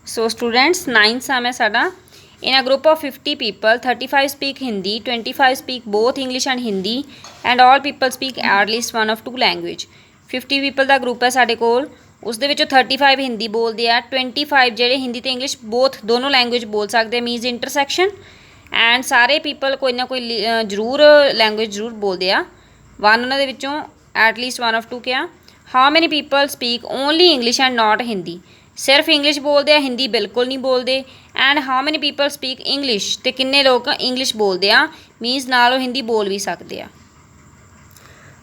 So students, ninth sum है साडा. In a group of 50 people, 35 speak Hindi, 25 speak both English and Hindi, and all people speak at least one of two language. 50 people the group ਹੈ ਸਾਡੇ ਕੋਲ, ਉਸ ਦੇ ਵਿੱਚੋਂ 35 ਹਿੰਦੀ ਬੋਲਦੇ ਆ, 25 ਜਿਹੜੇ ਹਿੰਦੀ ਤੇ ਇੰਗਲਿਸ਼ ਬੋਥ ਦੋਨੋਂ ਲੈਂਗੁਏਜ ਬੋਲ ਸਕਦੇ ਆ, ਮੀਨਸ ਇੰਟਰਸੈਕਸ਼ਨ. ਐਂਡ ਸਾਰੇ ਪੀਪਲ ਕੋਈ ਨਾ ਕੋਈ ਜ਼ਰੂਰ ਲੈਂਗੁਏਜ ਜ਼ਰੂਰ ਬੋਲਦੇ ਆ. ਵਨ ਉਹਨਾਂ ਦੇ ਵਿੱਚੋਂ at least one of two ਕਿਹਾ. How many people speak only English and not Hindi, ਸਿਰਫ ਇੰਗਲਿਸ਼ ਬੋਲਦੇ ਆ, ਹਿੰਦੀ ਬਿਲਕੁਲ ਨਹੀਂ ਬੋਲਦੇ. And how many people speak English, ਅਤੇ ਕਿੰਨੇ ਲੋਕ ਇੰਗਲਿਸ਼ ਬੋਲਦੇ ਆ, ਮੀਨਸ ਨਾਲ ਉਹ ਹਿੰਦੀ ਬੋਲ ਵੀ ਸਕਦੇ ਆ.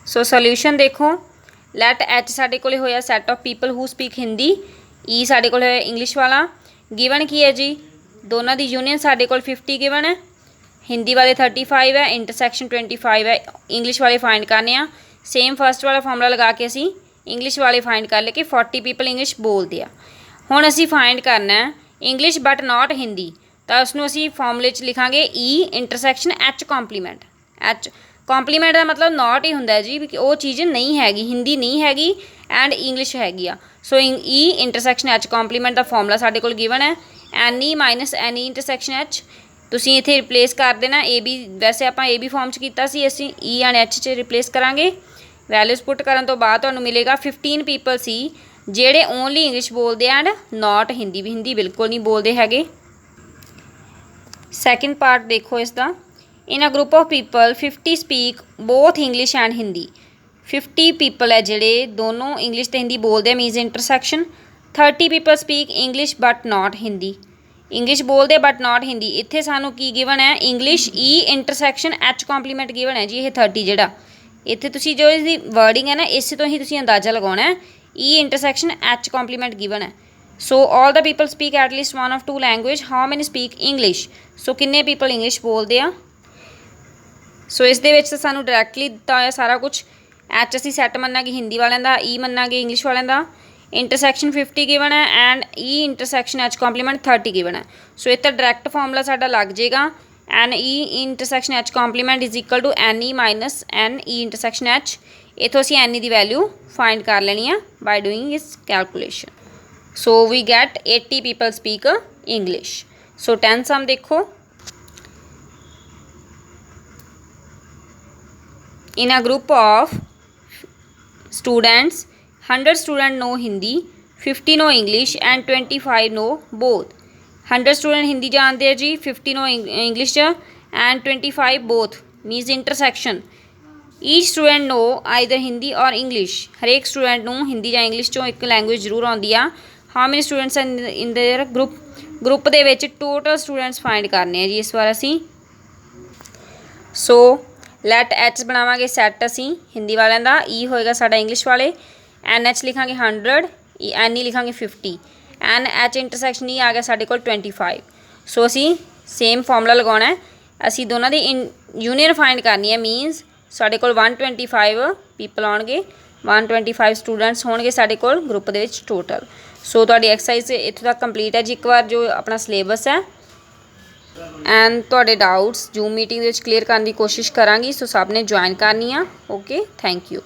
ਸੋ ਸੋਲਿਊਸ਼ਨ ਦੇਖੋ. ਲੈਟ ਐਚ ਸਾਡੇ ਕੋਲ ਹੋਇਆ set of people who speak Hindi, E ਸਾਡੇ ਕੋਲ ਹੋਇਆ ਇੰਗਲਿਸ਼ ਵਾਲਾ. ਗਿਵਨ ਕੀ ਹੈ ਜੀ, ਦੋਨਾਂ ਦੀ ਯੂਨੀਅਨ ਸਾਡੇ ਕੋਲ 50 ਗਿਵਨ ਹੈ, ਹਿੰਦੀ ਵਾਲੇ 35 ਹੈ, ਇੰਟਰਸੈਕਸ਼ਨ 25 ਹੈ. ਇੰਗਲਿਸ਼ ਵਾਲੇ ਫਾਈਂਡ ਕਰਨੇ ਆ. ਸੇਮ ਫਸਟ ਵਾਲਾ ਫਾਰਮੂਲਾ ਲਗਾ ਕੇ ਅਸੀਂ ਇੰਗਲਿਸ਼ ਵਾਲੇ ਫਾਈਂਡ ਕਰ ਲਏ ਕਿ 40 ਪੀਪਲ ਇੰਗਲਿਸ਼ ਬੋਲਦੇ ਆ. ਹੁਣ ਅਸੀਂ ਫਾਈਂਡ ਕਰਨਾ ਇੰਗਲਿਸ਼ ਬਟ ਨਾਟ ਹਿੰਦੀ, ਤਾਂ ਉਸਨੂੰ ਅਸੀਂ ਫਾਰਮੂਲੇ 'ਚ ਲਿਖਾਂਗੇ E intersection H complement. H complement ਦਾ ਮਤਲਬ ਨਾਟ ਹੀ ਹੁੰਦਾ ਜੀ, ਵੀ ਉਹ ਚੀਜ਼ ਨਹੀਂ ਹੈਗੀ, ਹਿੰਦੀ ਨਹੀਂ ਹੈਗੀ ਐਂਡ ਇੰਗਲਿਸ਼ ਹੈਗੀ ਆ. ਸੋ ਈ ਇੰਟਰਸੈਕਸ਼ਨ ਐਚ ਕੰਪਲੀਮੈਂਟ ਦਾ ਫਾਰਮੂਲਾ ਸਾਡੇ ਕੋਲ ਗਿਵਨ ਹੈ ਐਨ E minus n E intersection H. ਤੁਸੀਂ ਇੱਥੇ ਰਿਪਲੇਸ ਕਰ ਦੇਣਾ ਏ ਬੀ, ਵੈਸੇ ਆਪਾਂ ਏ ਬੀ ਫਾਰਮ 'ਚ ਕੀਤਾ ਸੀ, ਅਸੀਂ ਈ ਐਂਡ ਐਚ 'ਚ ਰਿਪਲੇਸ ਕਰਾਂਗੇ. ਵੈਲਿਊਜ਼ ਪੁੱਟ ਕਰਨ ਤੋਂ ਬਾਅਦ ਤੁਹਾਨੂੰ ਮਿਲੇਗਾ 15 ਪੀਪਲ ਸੀ ਜਿਹੜੇ ਓਨਲੀ ਇੰਗਲਿਸ਼ ਬੋਲਦੇ ਐਂਡ ਨਾਟ ਹਿੰਦੀ, ਵੀ ਹਿੰਦੀ ਬਿਲਕੁਲ ਨਹੀਂ ਬੋਲਦੇ ਹੈਗੇ. ਸੈਕਿੰਡ ਪਾਰਟ ਦੇਖੋ ਇਸ ਦਾ. In a group of people 50 speak both English and Hindi. 50 people ਹੈ ਜਿਹੜੇ ਦੋਨੋਂ ਇੰਗਲਿਸ਼ ਅਤੇ ਹਿੰਦੀ ਬੋਲਦੇ ਆ, means intersection. 30 people speak English but not Hindi, English ਬੋਲਦੇ ਬਟ ਨਾਟ ਹਿੰਦੀ. ਇੱਥੇ ਸਾਨੂੰ ਕੀ ਗਿਵਨ ਹੈ, ਇੰਗਲਿਸ਼ ਈ ਇੰਟਰਸੈਕਸ਼ਨ ਐਚ ਕੰਪਲੀਮੈਂਟ ਗਿਵਨ ਹੈ ਜੀ. ਇਹ 30 ਜਿਹੜਾ ਇੱਥੇ ਤੁਸੀਂ ਜੋ ਇਸਦੀ ਵਰਡਿੰਗ ਹੈ ਨਾ, ਇਸੇ ਤੋਂ ਹੀ ਤੁਸੀਂ ਅੰਦਾਜ਼ਾ ਲਗਾਉਣਾ ਹੈ. E intersection H complement given ਹੈ. So all the people speak at least one of two language. How many speak English, so ਕਿੰਨੇ ਪੀਪਲ ਇੰਗਲਿਸ਼ ਬੋਲਦੇ ਆ. ਸੋ ਇਸ ਦੇ ਵਿੱਚ ਤਾਂ ਸਾਨੂੰ ਡਾਇਰੈਕਟਲੀ ਦਿੱਤਾ ਹੋਇਆ ਸਾਰਾ ਕੁਛ. ਐਚ ਅਸੀਂ ਸੈੱਟ ਮੰਨਾਂਗੇ ਹਿੰਦੀ ਵਾਲਿਆਂ ਦਾ, ਈ ਮੰਨਾਂਗੇ ਇੰਗਲਿਸ਼ ਵਾਲਿਆਂ ਦਾ. ਇੰਟਰਸੈਕਸ਼ਨ 50 ਗਿਵਨ ਹੈ and E intersection H complement 30 given ਹੈ. ਸੋ ਇਹ ਤਾਂ ਡਾਇਰੈਕਟ ਫਾਰਮੂਲਾ ਸਾਡਾ ਲੱਗ ਜਾਏਗਾ. N E intersection H complement is equal to n E minus n E intersection H. ਇੱਥੋਂ ਅਸੀਂ ਐਨ ਈ ਦੀ ਵੈਲਿਊ ਫਾਈਂਡ ਕਰ ਲੈਣੀ ਆ ਬਾਈ ਡੂਇੰਗ ਇਸ calculation. So we get 80 people speak English. So 10 sum ਦੇਖੋ. In a group of students, 100 students know Hindi, 50 know English and 25 know both. 100 student Hindi जानते हैं जी, 50 know English and 25 both, means intersection. Each student know either Hindi or English. हरेक student ਨੂੰ ਹਿੰਦੀ ਜਾਂ English ਚੋਂ ਇੱਕ language ਜ਼ਰੂਰ ਆਉਂਦੀ ਆ. How many students in their group? Group ਦੇ ਵਿੱਚ ਟੋਟਲ ਸਟੂਡੈਂਟਸ ਫਾਈਂਡ ਕਰਨੇ ਆ ਜੀ ਇਸ ਵਾਰ ਅਸੀਂ. ਸੋ ਲੈਟ ਐਚ ਬਣਾਵਾਂਗੇ ਸੈੱਟ ਅਸੀਂ ਹਿੰਦੀ ਵਾਲਿਆਂ ਦਾ, ਈ ਹੋਏਗਾ ਸਾਡਾ ਇੰਗਲਿਸ਼ ਵਾਲੇ. ਐਨ ਐਚ ਲਿਖਾਂਗੇ 100, ਐਨ ਈ ਲਿਖਾਂਗੇ 50. ਐਨ ਐਚ ਇੰਟਰਸੈਕਸ਼ਨ ਈ ਆ ਗਿਆ ਸਾਡੇ ਕੋਲ 25. ਸੋ ਅਸੀਂ ਸੇਮ ਫਾਰਮੂਲਾ ਲਗਾਉਣਾ. ਅਸੀਂ ਦੋਨਾਂ ਦੀ ਯੂਨੀਅਨ ਫਾਈਂਡ ਕਰਨੀ ਹੈ, ਮੀਨਸ ਸਾਡੇ ਕੋਲ 125 ਪੀਪਲ ਆਉਣਗੇ, 125 ਸਟੂਡੈਂਟਸ ਹੋਣਗੇ ਸਾਡੇ ਕੋਲ ਗਰੁੱਪ ਦੇ ਵਿੱਚ ਟੋਟਲ. ਸੋ ਤੁਹਾਡੀ ਐਕਸਰਸਾਈਜ਼ ਇੱਥੋਂ ਤੱਕ ਕੰਪਲੀਟ ਹੈ ਜੀ. ਇੱਕ ਵਾਰ ਜੋ ਆਪਣਾ ਸਿਲੇਬਸ ਹੈ ਐਂਡ ਤੁਹਾਡੇ ਡਾਊਟਸ ਜੂਮ ਮੀਟਿੰਗ ਦੇ ਵਿੱਚ ਕਲੀਅਰ ਕਰਨ ਦੀ ਕੋਸ਼ਿਸ਼ ਕਰਾਂਗੀ. ਸੋ ਸਭ ਨੇ ਜੁਆਇਨ ਕਰਨੀ ਆ. Okay, thank you.